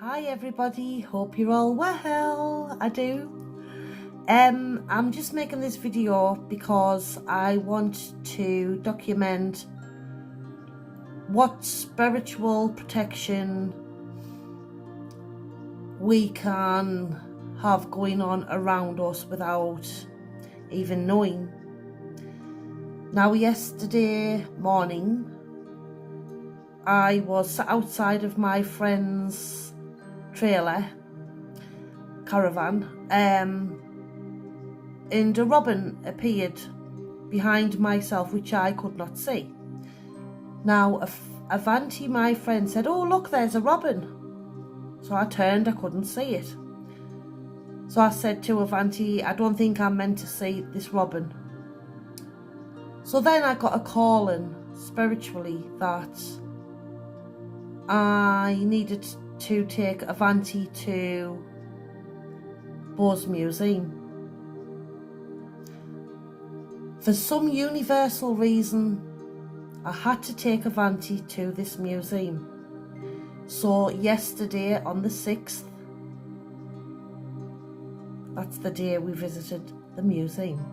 Hi everybody, hope you're all well. I do. I'm just making this video because I want to document what spiritual protection we can have going on around us without even knowing. Now, yesterday morning I was outside of my friend's trailer caravan and a robin appeared behind myself, which I could not see. Now Avanti, my friend, said, "Oh look, there's a robin." So I turned, I couldn't see it. So I said to Avanti, "I don't think I'm meant to see this robin." So then I got a calling spiritually that I needed to take Avanti to Bo's museum. For some universal reason, I had to take Avanti to this museum. So yesterday on the 6th, that's the day we visited the museum.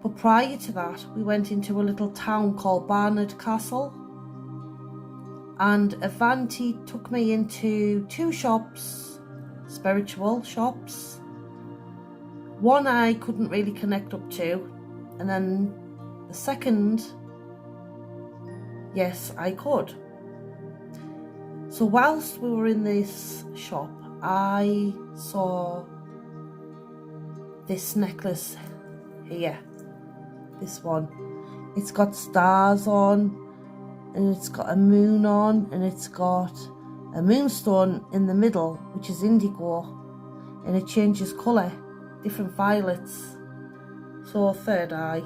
But prior to that, we went into a little town called Barnard Castle, and Avanti took me into two shops, spiritual shops. One I couldn't really connect up to, and then the second, yes, I could. So whilst we were in this shop, I saw this necklace here, this one. It's got stars on, and it's got a moon on, and it's got a moonstone in the middle, which is indigo, and it changes colour, different violets, so third eye.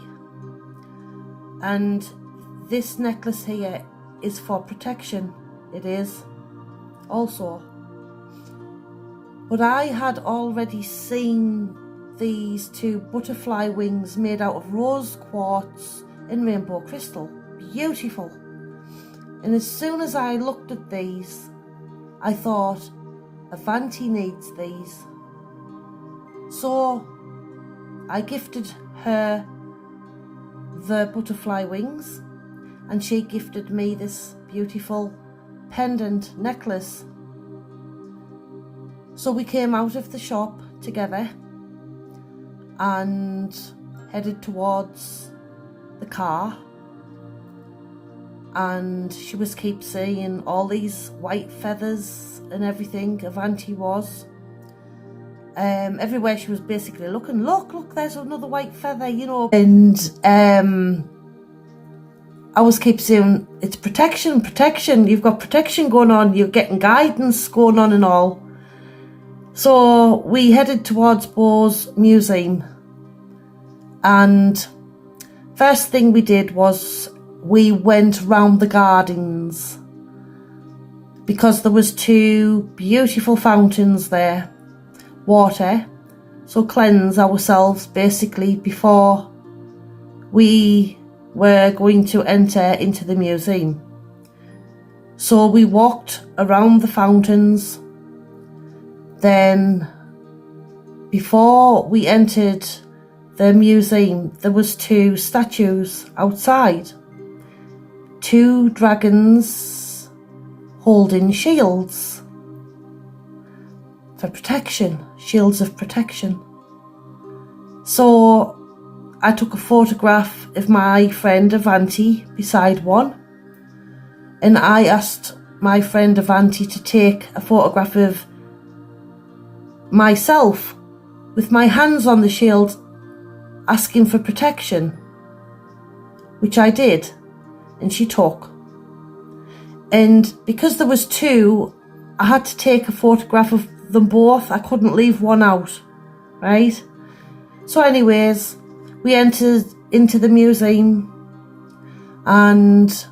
And this necklace here is for protection, it is also. But I had already seen these two butterfly wings made out of rose quartz and rainbow crystal, beautiful. And as soon as I looked at these, I thought, Avanti needs these. So I gifted her the butterfly wings, and she gifted me this beautiful pendant necklace. So we came out of the shop together and headed towards the car. And she was keep seeing all these white feathers and everything. Avanti was everywhere she was basically looking. Look, there's another white feather, you know. And I was keep saying, it's protection, you've got protection going on, you're getting guidance going on and all. So we headed towards Bo's museum, and first thing we did was we went round the gardens, because there was two beautiful fountains there, water, so cleanse ourselves basically before we were going to enter into the museum. So we walked around the fountains. Then before we entered the museum, there was two statues outside. Two dragons holding shields for protection, shields of protection. So I took a photograph of my friend Avanti beside one, and I asked my friend Avanti to take a photograph of myself with my hands on the shield, asking for protection, which I did. And she took. And because there was two, I had to take a photograph of them both. I couldn't leave one out, right? So anyways, we entered into the museum, and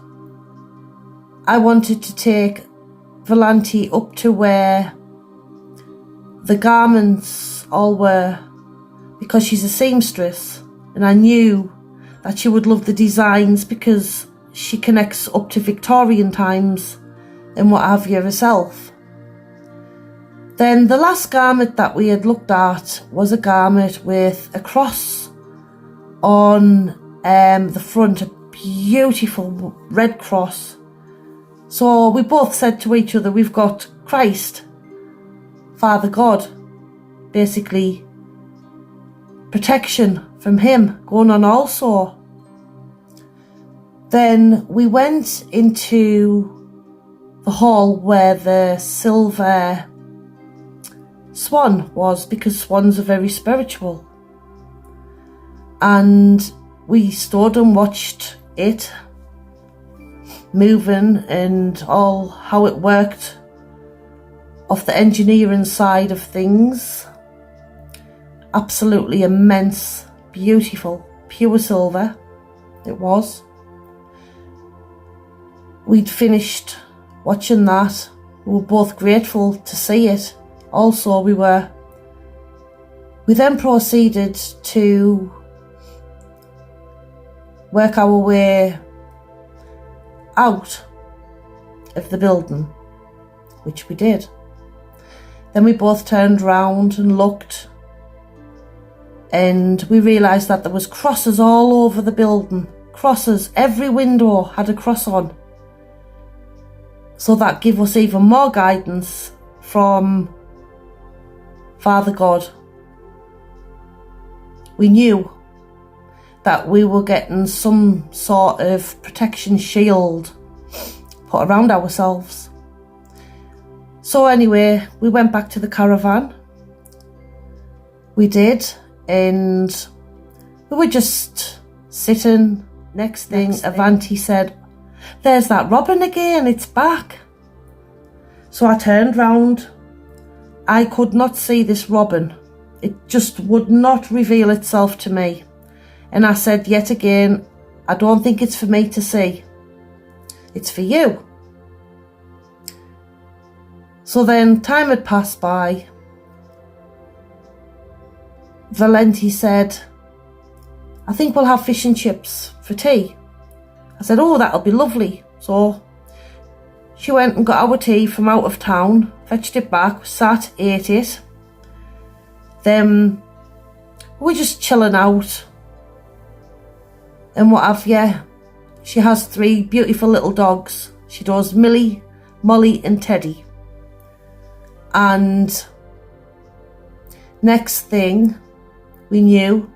I wanted to take Valanti up to where the garments all were, because she's a seamstress, and I knew that she would love the designs because she connects up to Victorian times and what have you herself. Then the last garment that we had looked at was a garment with a cross on the front, a beautiful red cross. So we both said to each other, we've got Christ, Father God, basically protection from him going on also. Then we went into the hall where the silver swan was, because swans are very spiritual. And we stood and watched it moving and all how it worked off the engineering side of things. Absolutely immense, beautiful, pure silver it was. We'd finished watching that. We were both grateful to see it. Also, we then proceeded to work our way out of the building, which we did. Then we both turned round and looked, and we realised that there was crosses all over the building. Crosses, every window had a cross on. So that gave us even more guidance from Father God. We knew that we were getting some sort of protection shield put around ourselves. So anyway, we went back to the caravan. We did, and we were just sitting. Next thing, Avanti said, "There's that robin again, it's back." So I turned round. I could not see this robin. It just would not reveal itself to me. And I said yet again, I don't think it's for me to see. It's for you. So then time had passed by. Valenti said, "I think we'll have fish and chips for tea." I said, "Oh, that'll be lovely." So she went and got our tea from out of town, fetched it back, sat, ate it. Then we were just chilling out and what have you. She has 3 beautiful little dogs. She does, Millie, Molly and Teddy. And next thing we knew,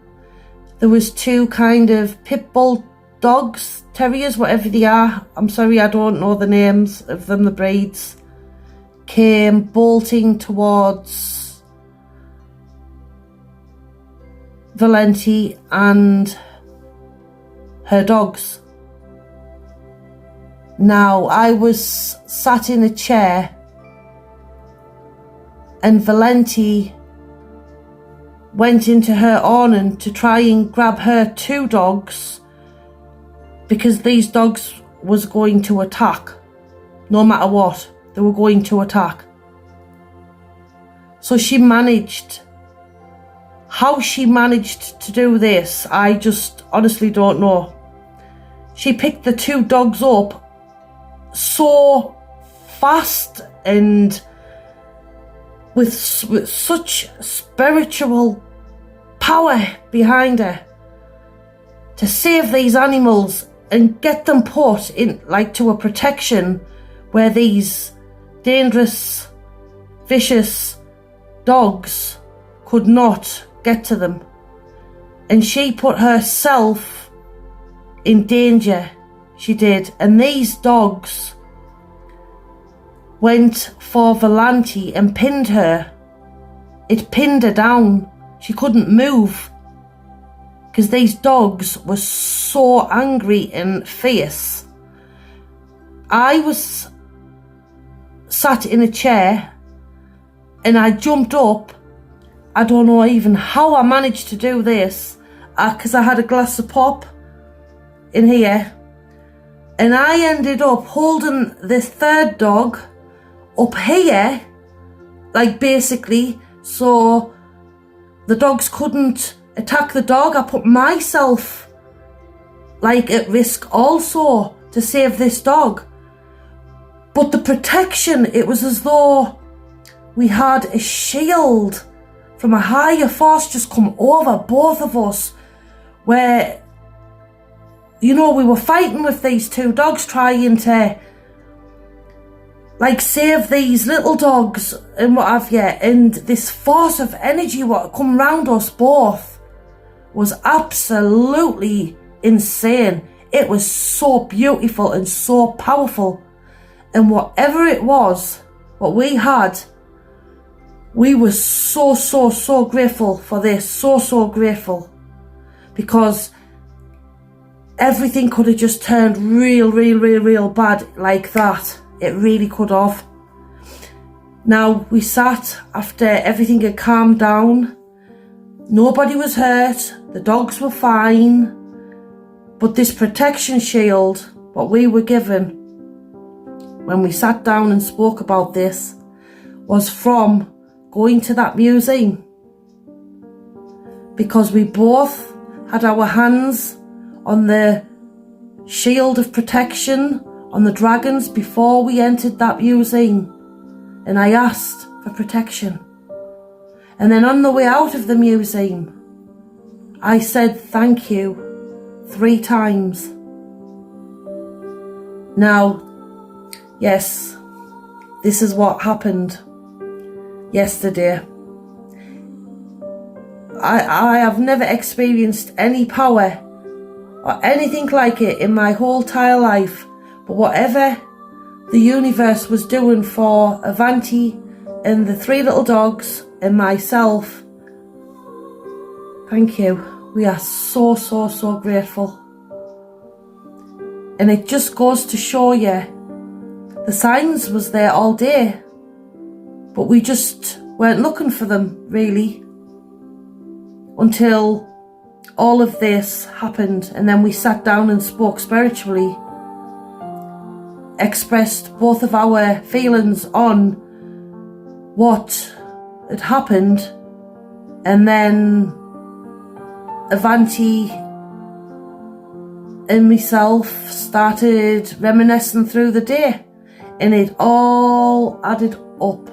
there was 2 kind of pit bull dogs, terriers, whatever they are. I'm sorry, I don't know the names of them, the breeds. Came bolting towards Valenti and her dogs. Now, I was sat in a chair and Valenti went into her awning to try and grab her 2 dogs, because these dogs was going to attack. No matter what, they were going to attack. So she managed. How she managed to do this, I just honestly don't know. She picked the 2 dogs up so fast and with such spiritual power behind her to save these animals and get them put in to a protection where these dangerous, vicious dogs could not get to them. And she put herself in danger, she did. And these dogs went for Valenti and pinned her. It pinned her down. She couldn't move because these dogs were so angry and fierce. I was sat in a chair and I jumped up. I don't know even how I managed to do this, because I had a glass of pop in here, and I ended up holding this 3rd dog up here, basically, so the dogs couldn't attack the dog. I put myself at risk also to save this dog. But the protection, it was as though we had a shield from a higher force just come over both of us, where, you know, we were fighting with these two dogs, trying to like save these little dogs and what have you, and this force of energy what come round us both was absolutely insane. It was so beautiful and so powerful, and whatever it was what we had, we were so grateful for this, so grateful, because everything could have just turned real bad like that. It really could have. Now, we sat after everything had calmed down. Nobody was hurt. The dogs were fine. But this protection shield, what we were given when we sat down and spoke about this, was from going to that museum. Because we both had our hands on the shield of protection on the dragons before we entered that museum, and I asked for protection. And then on the way out of the museum, I said thank you 3 times. Now, yes, this is what happened yesterday. I have never experienced any power or anything like it in my whole entire life. But whatever the universe was doing for Avanti and the 3 little dogs and myself, thank you. We are so grateful. And it just goes to show you, the signs was there all day, but we just weren't looking for them really until all of this happened. And then we sat down and spoke spiritually, expressed both of our feelings on what had happened, and then Avanti and myself started reminiscing through the day, and it all added up.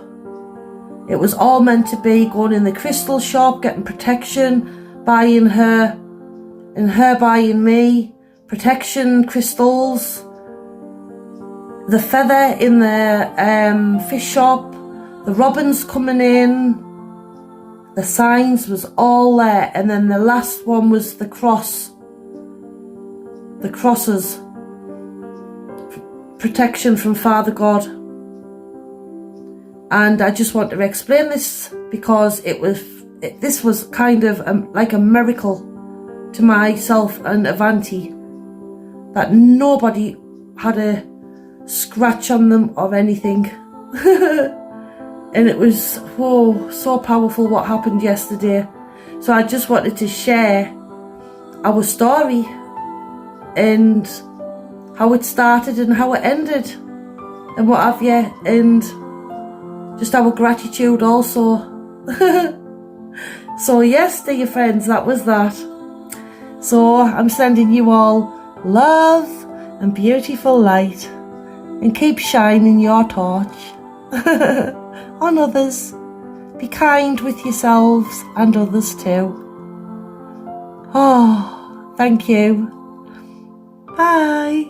It was all meant to be going in the crystal shop, getting protection, buying her, and her buying me protection crystals, the feather in the fish shop, the robins coming in, the signs was all there. And then the last one was the cross, the crosses, protection from Father God. And I just want to explain this because this was kind of like a miracle to myself and Avanti, that nobody had a scratch on them or anything. And it was so powerful what happened yesterday. So I just wanted to share our story and how it started and how it ended and what have you, and just our gratitude also. So yes, dear friends, that was that. So I'm sending you all love and beautiful light, and keep shining your torch on others. Be kind with yourselves and others too. Oh, thank you. Bye.